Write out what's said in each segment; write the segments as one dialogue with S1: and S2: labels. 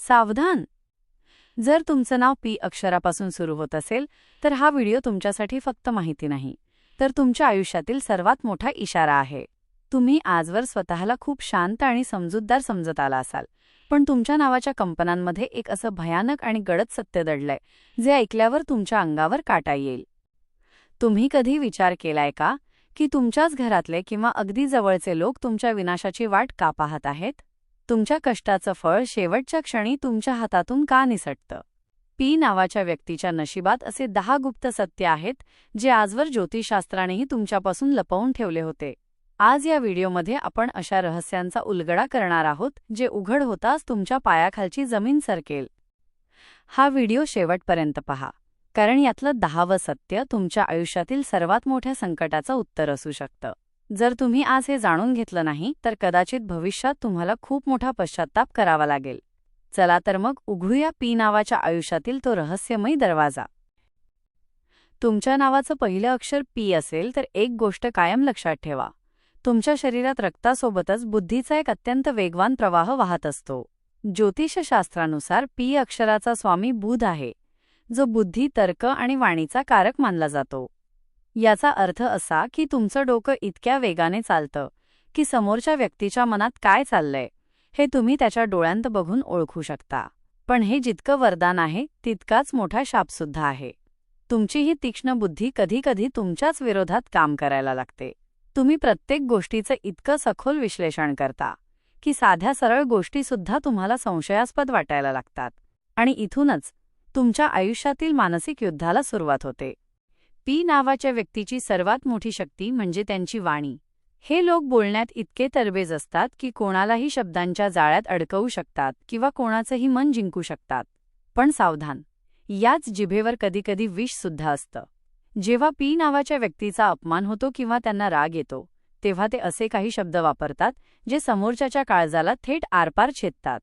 S1: सावधान! जर तुमचं नाव पी अक्षरापासून सुरू होत असेल तर हा व्हिडिओ तुमच्यासाठी फक्त माहिती नाही, तर तुमच्या आयुष्यातील सर्वात मोठा इशारा आहे. तुम्ही आजवर स्वतःला खूप शांत आणि समजूतदार समजत आला असाल, पण तुमच्या नावाच्या कंपनांमध्ये एक असं भयानक आणि गडद सत्य दडलंय, जे ऐकल्यावर तुमच्या अंगावर काटा येईल. तुम्ही कधी विचार केलाय का की तुमच्याच घरातले किंवा अगदी जवळचे लोक तुमच्या विनाशाची वाट का पाहत आहेत? तुमच्या कष्टाचं फळ शेवटच्या क्षणी तुमच्या हातातून का निसटतं? पी नावाच्या व्यक्तीच्या नशिबात असे 10 गुप्त सत्य आहेत जे आजवर ज्योतिषशास्त्रानेही तुमच्यापासून लपवून ठेवले होते. आज या व्हिडिओमध्ये आपण अशा रहस्यांचा उलगडा करणार आहोत जे उघड होताच तुमच्या पायाखालची जमीन सरकेल. हा व्हिडिओ शेवटपर्यंत पहा, कारण यातलं 10वं सत्य तुमच्या आयुष्यातील सर्वात मोठ्या संकटाचं उत्तर असू शकतं. जर तुम्ही आज हे जाणून घेतलं नाही तर कदाचित भविष्यात तुम्हाला खूप मोठा पश्चात्ताप करावा लागेल. चला तर मग उघडूया पी नावाच्या आयुष्यातील तो रहस्यमयी दरवाजा. तुमच्या नावाचं पहिलं अक्षर पी असेल तर एक गोष्ट कायम लक्षात ठेवा. तुमच्या शरीरात रक्तासोबतच बुद्धीचा एक अत्यंत वेगवान प्रवाह वाहत असतो. ज्योतिषशास्त्रानुसार पी अक्षराचा स्वामी बुध आहे, जो बुद्धी, तर्क आणि वाणीचा कारक मानला जातो. याचा अर्थ असा की तुमचं डोकं इतक्या वेगाने चालतं की समोरच्या व्यक्तीच्या मनात काय चाललंय हे तुम्ही त्याच्या डोळ्यांत बघून ओळखू शकता. पण हे जितकं वरदान आहे तितकाच मोठा शापसुद्धा आहे. तुमची ही तीक्ष्ण बुद्धी कधीकधी तुमच्याच विरोधात काम करायला लागते. तुम्ही प्रत्येक गोष्टीचं इतकं सखोल विश्लेषण करता की साध्या सरळ गोष्टीसुद्धा तुम्हाला संशयास्पद वाटायला लागतात. आणि इथूनच तुमच्या आयुष्यातील मानसिक युद्धाला सुरुवात होते. पी नावाच्या व्यक्तीची सर्वात मोठी शक्ती म्हणजे त्यांची वाणी. हे लोक बोलण्यात इतके तरबेज असतात की कोणालाही शब्दांच्या जाळ्यात अडकवू शकतात किंवा कोणाचंही मन जिंकू शकतात. पण सावधान, याच जिभेवर कधीकधी विषसुद्धा असतं. जेव्हा पी नावाच्या व्यक्तीचा अपमान होतो किंवा त्यांना राग येतो, तेव्हा ते असे काही शब्द वापरतात जे समोरच्याच्या काळजाला थेट आरपार छेदतात.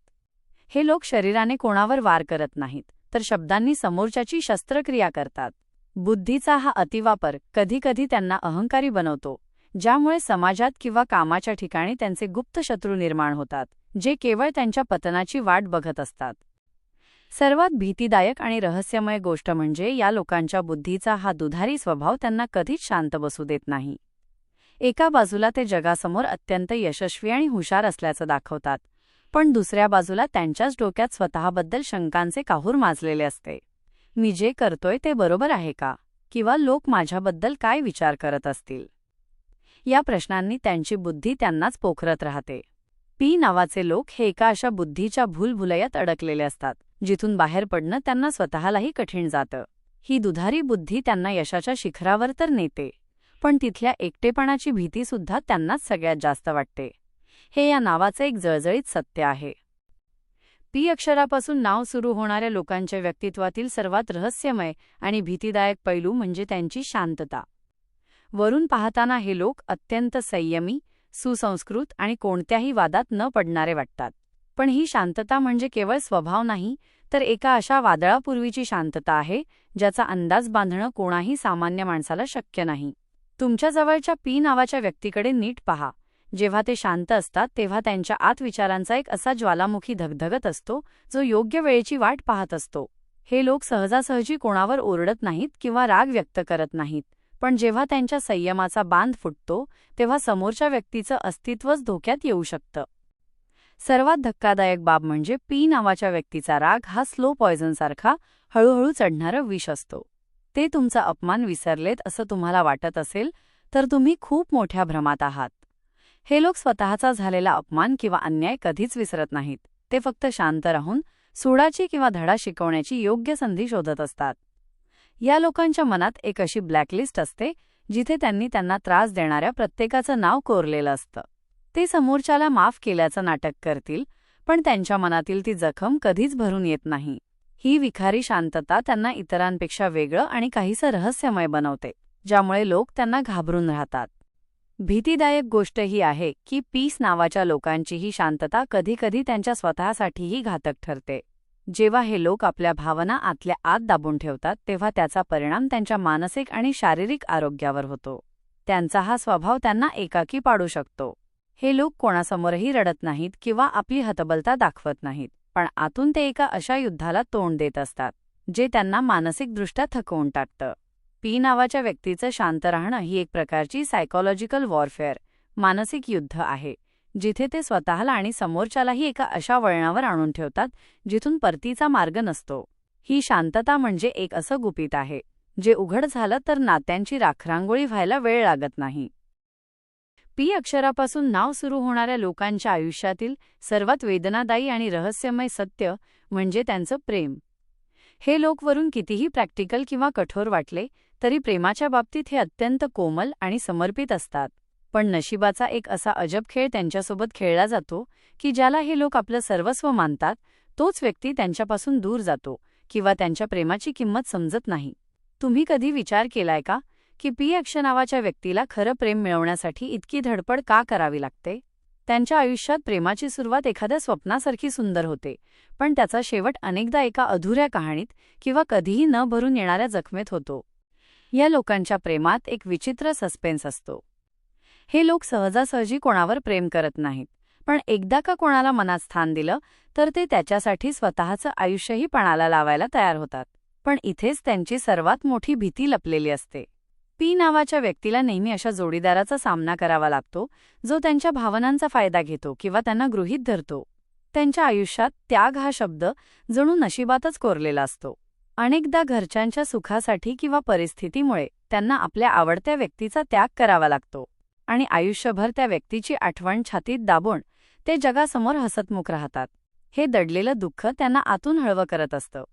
S1: हे लोक शरीराने कोणावर वार करत नाहीत, तर शब्दांनी समोरच्याची शस्त्रक्रिया करतात. बुद्धीचा हा अतिवापर कधीकधी त्यांना अहंकारी बनवतो, ज्यामुळे समाजात किंवा कामाच्या ठिकाणी त्यांचे गुप्त शत्रू निर्माण होतात, जे केवळ त्यांच्या पतनाची वाट बघत असतात. सर्वात भीतीदायक आणि रहस्यमय गोष्ट म्हणजे या लोकांच्या बुद्धीचा हा दुधारी स्वभाव त्यांना कधीच शांत बसू देत नाही. एका बाजूला ते जगासमोर अत्यंत यशस्वी आणि हुशार असल्याचं दाखवतात, पण दुसऱ्या बाजूला त्यांच्याच डोक्यात स्वतःबद्दल शंकांचे काहूर माजलेले असते. मी जे करतोय ते बरोबर आहे का? किंवा लोक माझ्याबद्दल काय विचार करत असतील? या प्रश्नांनी त्यांची बुद्धी त्यांनाच पोखरत राहते. पी नावाचे लोक हे एका अशा बुद्धीच्या भूलभुलैयात अडकलेले असतात, जिथून बाहेर पडणं त्यांना स्वतःलाही कठीण जातं. ही दुधारी बुद्धी त्यांना यशाच्या शिखरावर तर नेते, पण तिथल्या एकटेपणाची भीतीसुद्धा त्यांनाच सगळ्यात जास्त वाटते. हे या नावाचे एक जळजळीत सत्य आहे. पी अक्षरापासून नाव सुरू होणाऱ्या लोकांच्या व्यक्तित्वातील सर्वात रहस्यमय आणि भीतीदायक पैलू म्हणजे त्यांची शांतता. वरून पाहताना हे लोक अत्यंत संयमी, सुसंस्कृत आणि कोणत्याही वादात न पडणारे वाटतात. पण ही शांतता म्हणजे केवळ स्वभाव नाही, तर एका अशा वादळापूर्वीची शांतता आहे ज्याचा अंदाज बांधणं कोणाही सामान्य माणसाला शक्य नाही. तुमच्या जवळच्या पी नावाच्या व्यक्तीकडे नीट पहा. जेव्हा ते शांत असतात तेव्हा त्यांच्या आत विचारांचा एक असा ज्वालामुखी धगधगत असतो जो योग्य वेळेची वाट पाहत असतो. हे लोक सहजासहजी कोणावर ओरडत नाहीत किंवा राग व्यक्त करत नाहीत, पण जेव्हा त्यांच्या संयमाचा बांध फुटतो तेव्हा समोरच्या व्यक्तीचं अस्तित्वच धोक्यात येऊ शकतं. सर्वात धक्कादायक बाब म्हणजे पी नावाच्या व्यक्तीचा राग हा स्लो पॉयझनसारखा हळूहळू चढणारं विष असतो. ते तुमचा अपमान विसरलेत असं तुम्हाला वाटत असेल तर तुम्ही खूप मोठ्या भ्रमात आहात. हे लोक स्वतःचा झालेला अपमान किंवा अन्याय कधीच विसरत नाहीत. ते फक्त शांत राहून सूडाची किंवा धडा शिकवण्याची योग्य संधी शोधत असतात. या लोकांच्या मनात एक अशी ब्लॅकलिस्ट असते जिथे त्यांना त्रास देणाऱ्या प्रत्येकाचं नाव कोरलेलं असतं. ते समोरच्याला माफ केल्याचं नाटक करतील, पण त्यांच्या मनातील ती जखम कधीच भरून येत नाही. ही विखारी शांतता त्यांना इतरांपेक्षा वेगळं आणि काहीसं रहस्यमय बनवते, ज्यामुळे लोक त्यांना घाबरून राहतात. भीतीदायक गोष्ट ही आहे की पीस नावाच्या लोकांची ही शांतता कधीकधी त्यांच्या स्वतःसाठीही घातक ठरते. जेव्हा हे लोक आपल्या भावना आतल्या आत दाबून ठेवतात तेव्हा त्याचा परिणाम त्यांच्या मानसिक आणि शारीरिक आरोग्यावर होतो. त्यांचा हा स्वभाव त्यांना एकाकी पाडू शकतो. हे लोक कोणासमोरही रडत नाहीत किंवा आपली हतबलता दाखवत नाहीत. पण आतून ते एका अशा युद्धाला तोंड देत असतात जे त्यांना मानसिकदृष्ट्या थकवून टाकतं. पी नावाच्या व्यक्तीचं शांत राहणं ही एक प्रकारची सायकोलॉजिकल वॉरफेअर, मानसिक युद्ध आहे, जिथे ते स्वतःला आणि समोरच्यालाही एका अशा वळणावर आणून ठेवतात जिथून परतीचा मार्ग नसतो. ही शांतता म्हणजे एक असं गुपित आहे जे उघड झालं तर नात्यांची राखरांगोळी व्हायला वेळ लागत नाही. पी अक्षरापासून नाव सुरू होणाऱ्या लोकांच्या आयुष्यातील सर्वात वेदनादायी आणि रहस्यमय सत्य म्हणजे त्यांचं प्रेम. हे लोक वरून कितीही प्रॅक्टिकल किंवा कठोर वाटले तरी प्रेमाच्या बाबतीत हे अत्यंत कोमल आणि समर्पित असतात. पण नशिबाचा एक असा अजब खेळ त्यांच्यासोबत खेळला जातो की ज्याला हे लोक आपलं सर्वस्व मानतात तोच व्यक्ती त्यांच्यापासून दूर जातो किंवा त्यांच्या प्रेमाची किंमत समजत नाही. तुम्ही कधी विचार केलाय का की पी अक्ष नावाच्या व्यक्तीला खरं प्रेम मिळवण्यासाठी इतकी धडपड का करावी लागते? त्यांच्या आयुष्यात प्रेमाची सुरुवात एखाद्या स्वप्नासारखी सुंदर होते, पण त्याचा शेवट अनेकदा एका अधुऱ्या कहाणीत किंवा कधीही न भरून येणाऱ्या जखमेत होतो. या लोकांच्या प्रेमात एक विचित्र सस्पेन्स असतो. हे लोक सहजासहजी कोणावर प्रेम करत नाहीत, पण एकदा का कोणाला मनात स्थान दिलं तर ते त्याच्यासाठी स्वतःचं आयुष्यही पणाला लावायला तयार होतात. पण इथेच त्यांची सर्वात मोठी भीती लपलेली असते. पी नावाच्या व्यक्तीला नेहमी अशा जोडीदाराचा सामना करावा लागतो जो त्यांच्या भावनांचा फायदा घेतो किंवा त्यांना गृहीत धरतो. त्यांच्या आयुष्यात त्याग हा शब्द जणू नशिबातच कोरलेला असतो. अनेकदा घरच्यांच्या सुखासाठी किंवा परिस्थितीमुळे त्यांना आपल्या आवडत्या व्यक्तीचा त्याग करावा लागतो आणि आयुष्यभर त्या व्यक्तीची आठवण छातीत दाबून ते जगासमोर हसतमुख राहतात. हे दडलेलं दुःख त्यांना आतून हळवं करत असतं.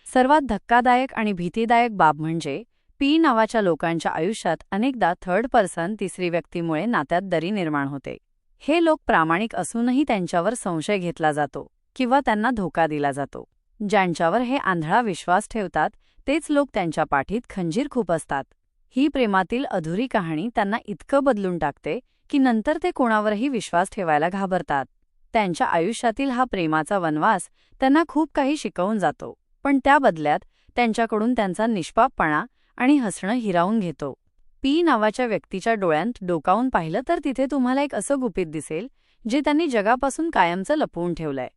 S1: सर्वात धक्कादायक आणि भीतीदायक बाब म्हणजे पी नावाच्या लोकांच्या आयुष्यात अनेकदा थर्ड पर्सन, तिसरी व्यक्तीमुळे नात्यात दरी निर्माण होते. हे लोक प्रामाणिक असूनही त्यांच्यावर संशय घेतला जातो किंवा त्यांना धोका दिला जातो. ज्यांच्यावर हे आंधळा विश्वास ठेवतात तेच लोक त्यांच्या पाठीत खंजीर खुपसतात. ही प्रेमातील अधुरी कहाणी त्यांना इतकं बदलून टाकते की नंतर ते कोणावरही विश्वास ठेवायला घाबरतात. त्यांच्या आयुष्यातील हा प्रेमाचा वनवास त्यांना खूप काही शिकवून जातो, पण त्या बदल्यात त्यांच्याकडून त्यांचा निष्पापपणा आणि हसणं हिरावून घेतो. पी नावाच्या व्यक्तीच्या डोळ्यांत डोकावून पाहिलं तर तिथे तुम्हाला एक असं गुपित दिसेल जे त्यांनी जगापासून कायमचं लपवून ठेवलंय.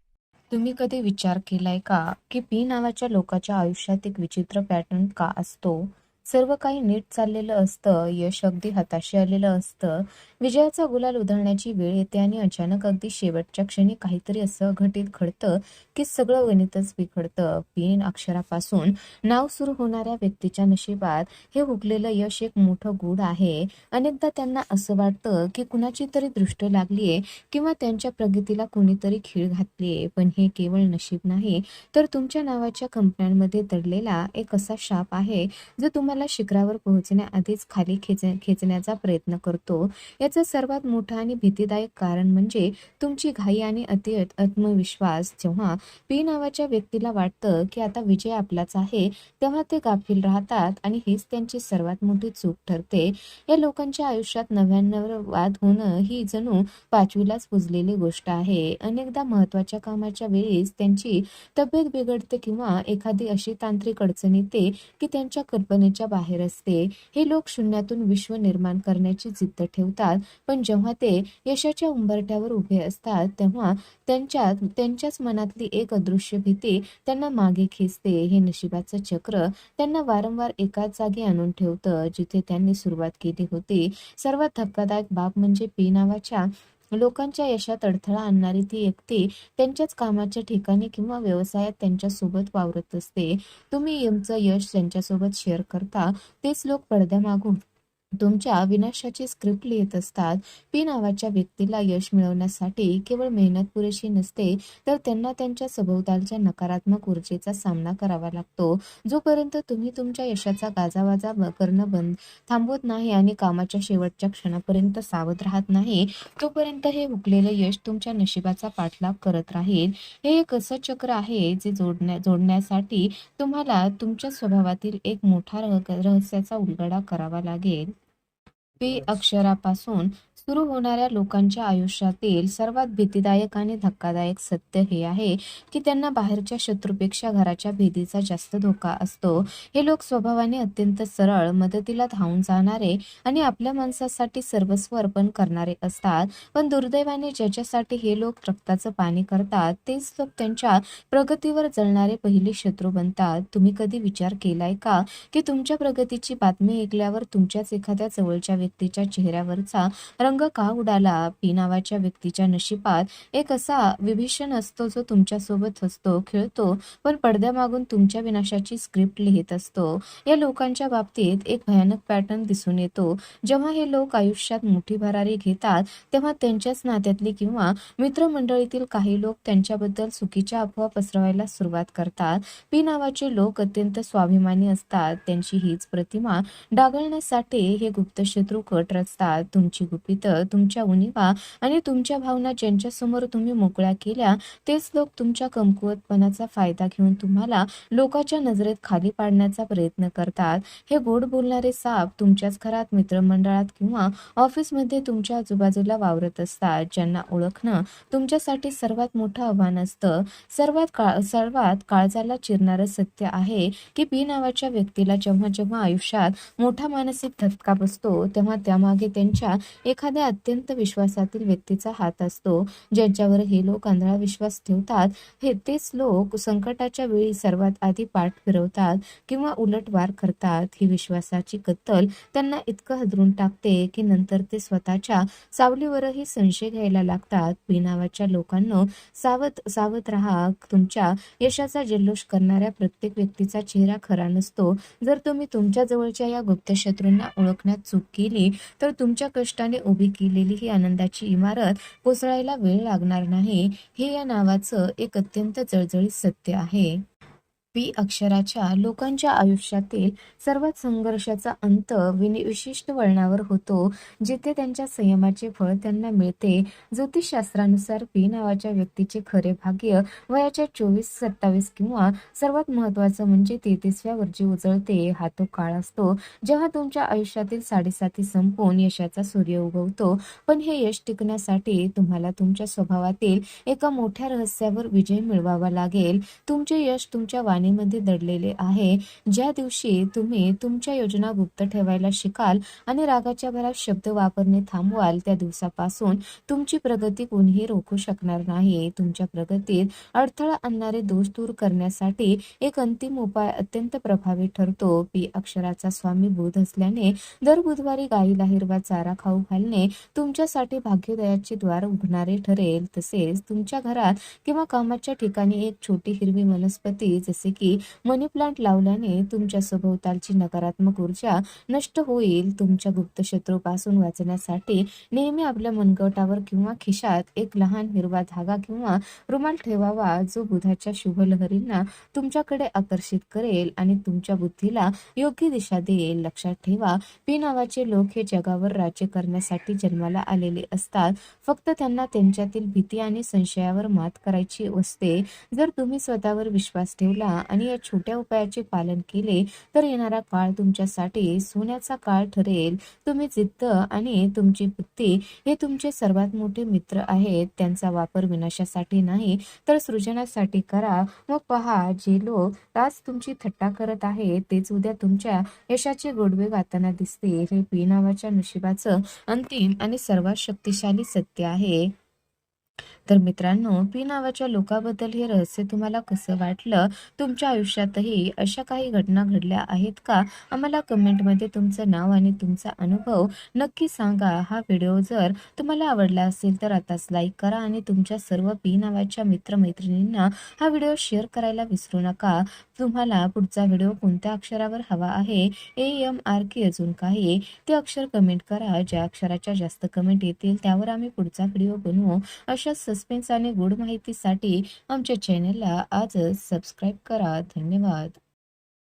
S2: तुम्ही कधी विचार केलाय का की पी नावाच्या लोकाच्या आयुष्यात एक विचित्र पॅटर्न का असतो? सर्व काही नीट चाललेलं असतं, यश अगदी हाताशी आलेलं असतं, विजयाचा गुलाल उधळण्याची वेळ येते आणि अचानक अगदी शेवटच्या क्षणी काहीतरी असं घटित घडतं की सगळं गणितच बिघडतं. पी अक्षरापासून नाव सुरू होणाऱ्या व्यक्तीच्या नशिबात हे हुकलेलं यश एक मोठं गूढ आहे. अनेकदा त्यांना असं वाटतं की कुणाची तरी दृष्ट लागलीये किंवा त्यांच्या प्रगतीला कोणीतरी खीळ घातलीये, पण हे केवळ नशीब नाही तर तुमच्या नावाच्या कंपन्यांमध्ये दडलेला एक असा शाप आहे जो तुम्हाला शिखरावर पोहोचण्याआधीच खाली खेचण्याचा प्रयत्न करतो. याचं सर्वात मोठं आणि भीतीदायक कारण म्हणजे तुमची घाई आणि अति आत्मविश्वास. जेव्हा पी नावाच्या व्यक्तीला वाटतं की आता विजय आपलाच आहे तेव्हा ते गाफील राहतात आणि हीच त्यांची सर्वात मोठी चूक ठरते. या लोकांच्या आयुष्यात 99 वाद होणं ही जणू पाचवीलाच पुजलेली गोष्ट आहे. अनेकदा महत्वाच्या कामाच्या वेळीच त्यांची तब्येत बिघडते किंवा एखादी अशी तांत्रिक अडचण येते की त्यांच्या कल्पनेच्या बाहेर असते. हे लोक शून्यातून विश्व निर्माण करण्याची जिद्द ठेवतात, पण जेव्हा ते यशाच्या उंबरठ्यावर उभे असतात तेव्हा त्यांच्याच मनातली एक अदृश्य भीती त्यांना मागे खेचते. हे नशिबाचं चक्र त्यांना वारंवार एकाच जागी आणून ठेवतं जिथे त्यांनी सुरुवात केली होती. सर्वात धक्कादायक बाब म्हणजे पी नावाच्या लोकांच्या यशात अडथळा आणणारी ती व्यक्ती त्यांच्याच कामाच्या ठिकाणी किंवा व्यवसायात त्यांच्यासोबत वावरत असते. तुम्ही तुमचं यश त्यांच्यासोबत शेअर करता तेच लोक पडद्यामागून तुमच्या विनाशाची स्क्रिप्ट लिहित असतात. पी नावाच्या व्यक्तीला यश मिळवण्यासाठी केवळ मेहनत पुरेशी नसते तर त्यांना त्यांच्या सभोवतालच्या नकारात्मक ऊर्जेचा सामना करावा लागतो. जोपर्यंत तुम्ही तुमच्या यशाचा गाजावाजा करणं थांबवत नाही आणि कामाच्या शेवटच्या क्षणापर्यंत सावध राहत नाही तोपर्यंत हे हुकलेलं यश तुमच्या नशिबाचा पाठलाग करत राहील. हे एक असं चक्र आहे जे जोडण्यासाठी तुम्हाला तुमच्या स्वभावातील एक मोठा रहस्याचा उलगडा करावा लागेल. पी अक्षरापासून सुरू होणाऱ्या लोकांच्या आयुष्यातील सर्वात भीतीदायक आणि धक्कादायक सत्य हे आहे की त्यांना बाहेरच्या शत्रूपेक्षा घराच्या भीतीचा जास्त धोका असतो. हे लोक स्वभावाने अत्यंत सरळ, मदतीला धावून जाणारे आणि आपल्या माणसासाठी सर्वस्व अर्पण करणारे असतात. पण दुर्दैवाने ज्याच्यासाठी हे लोक रक्ताचं पाणी करतात तेच लोक त्यांच्या प्रगतीवर जळणारे पहिले शत्रू बनतात. तुम्ही कधी विचार केलाय का की तुमच्या प्रगतीची बातमी ऐकल्यावर तुमच्याच एखाद्या जवळच्या व्यक्तीच्या चेहऱ्यावरचा रंग का उडाला? पी नावाच्या व्यक्तीच्या नशिबात एक असा विभीषण असतो जो तुमच्यासोबत हसतो, खेळतो, पण पडद्यामागून तुमच्या विनाशाची स्क्रिप्ट लिहित असतो. या लोकांच्या बाबतीत एक भयानक पॅटर्न दिसून येतो. जेव्हा हे लोक आयुष्यात मोठी भरारी घेतात तेव्हा त्यांच्याच नात्यातली किंवा मित्रमंडळीतील काही लोक त्यांच्याबद्दल चुकीच्या अफवा पसरवायला सुरुवात करतात. पी नावाचे लोक अत्यंत स्वाभिमानी असतात. त्यांची हीच प्रतिमा डागळण्यासाठी हे गुप्तशत्रू कट रचतात. तुमची गुपितं, तुमच्या उणिवा आणि तुमच्या भावना ज्यांच्यासमोर तुम्ही मोकळ्या केल्या तेच लोक तुमच्या कमकुवतपणाचा फायदा घेऊन तुम्हाला लोकांच्या नजरेत खाली पाडण्याचा प्रयत्न करतात. हे गोड बोलणारे साप तुमच्याच घरात, मित्रमंडळात किंवा ऑफिसमध्ये तुमच्या आजूबाजूला वावरत असतात, ज्यांना ओळखणं तुमच्यासाठी सर्वात मोठं आव्हान असतं. सर्वात काळजाला चिरणारं सत्य आहे की पी नावाच्या व्यक्तीला जेव्हा जेव्हा आयुष्यात मोठा मानसिक धक्का बसतो तेव्हा त्यामागे त्यांच्या एखाद्या अत्यंत विश्वासातील व्यक्तीचा हात असतो. ज्यांच्यावर हे लोक आंधळा विश्वास ठेवतात हे तेच लोक संकटाच्या वेळी सर्वात आधी पाठ फिरवतात किंवा उलटवार करतात. ही विश्वासाची कत्तल त्यांना इतकं हादरून टाकते की नंतर ते स्वतःच्या सावलीवरही संशय घ्यायला लागतात. पी नावाच्या लोकांनो, सावध सावध राहा. तुमच्या यशाचा जल्लोष करणाऱ्या प्रत्येक व्यक्तीचा चेहरा खरा नसतो. जर तुम्ही तुमच्या जवळच्या या गुप्त शत्रूंना ओळखण्यात चूक केली तर तुमच्या कष्टाने उभी केलेली ही आनंदाची इमारत कोसळायला वेळ लागणार नाही. हे या नावाचं एक अत्यंत जळजळीत सत्य आहे. पी अक्षराच्या लोकांच्या आयुष्यातील सर्वात संघर्षाचा अंत विशिष्ट वळणावर होतो, जिथे त्यांच्या संयमाचे फळ त्यांना मिळते. ज्योतिषशास्त्रानुसार पी नावाच्या व्यक्तीचे खरे भाग्य वयाच्या 24-27 किंवा सर्वात महत्त्वाचं म्हणजे 33व्या वर्षी उजळते. हा तो काळ असतो जेव्हा तुमच्या आयुष्यातील साडेसाती संपून यशाचा सूर्य उगवतो. पण हे यश टिकण्यासाठी तुम्हाला तुमच्या स्वभावातील एका मोठ्या रहस्यावर विजय मिळवावा लागेल. तुमचे यश तुमच्या वाणीमध्ये दडलेले आहे. ज्या दिवशी तुम्ही तुमच्या योजना गुप्त ठेवायला शिकाल आणि रागाच्या भरात शब्द वापरणे थांबवाल त्या दिवसापासून तुमची प्रगती कोणीही रोखू शकणार नाही. तुमच्या प्रगतीत अडथळा आणणारे दोष दूर करण्यासाठी एक अंतिम उपाय अत्यंत प्रभावी ठरतो. पी अक्षराचा स्वामी बुध असल्याने दर बुधवारी गाईला हिरवा चारा खाऊ घालणे तुमच्यासाठी भाग्योदयाचे द्वार उघडणारे ठरेल. तसेच तुमच्या घरात किंवा कामाच्या ठिकाणी एक छोटी हिरवी वनस्पती जसे की मनी प्लांट लावल्याने तुमच्या सभोवतालची नकारात्मक ऊर्जा नष्ट होईल. तुमच्या गुप्त शत्रूपासून वाचण्यासाठी नेहमी आपल्या मनगटावर किंवा खिशात एक लहान हिरवा धागा किंवा रुमाल ठेवावा, जो बुधाच्या शुभ लहरींना तुमच्याकडे आकर्षित करेल आणि तुमच्या बुद्धीला योग्य दिशा देईल. लक्षात ठेवा, पी नावाचे लोक हे जगावर राज्य करण्यासाठी जन्माला आलेले असतात. फक्त त्यांना त्यांच्यातील भीती आणि संशयावर मात करायची असते. जर तुम्ही स्वतःवर विश्वास ठेवला आणि या छोट्या उपायाचे पालन केले तर येणारा काळ तुमच्यासाठी सोन्याचा काळ ठरेल. तुम्ही जिद्द आणि तुमची बुद्धी हे तुमचे सर्वात मोठे मित्र आहेत. त्यांचा वापर विनाशासाठी नाही तर सृजनासाठी करा. मग पहा, जे लोक आज तुमची थट्टा करत आहेत तेच उद्या तुमच्या यशाचे गोडवे गाताना दिसतील. हे पी नावाच्या नशिबाचं अंतिम आणि सर्वात शक्तिशाली सत्य आहे. तर मित्रांनो, पी नावाच्या लोकाबद्दल हे रहस्य तुम्हाला कसं वाटलं? तुमच्या आयुष्यातही अशा काही घटना घडल्या आहेत का? आम्हाला कमेंटमध्ये तुमचं नाव आणि तुमचा अनुभव नक्की सांगा. हा व्हिडिओ जर तुम्हाला आवडला असेल तर आताच लाईक करा आणि तुमच्या सर्व पी नावाच्या मित्रमैत्रिणींना हा व्हिडिओ शेअर करायला विसरू नका. तुम्हाला पुढचा व्हिडिओ कोणत्या अक्षरावर हवा आहे, AMR की अजून काही, ते अक्षर कमेंट करा. ज्या अक्षराच्या जास्त कमेंट येतील त्यावर आम्ही पुढचा व्हिडिओ बनवू. अशा सस्पेन्स आणि गूढ माहितीसाठी आमच्या चॅनलला आजच सबस्क्राईब करा. धन्यवाद.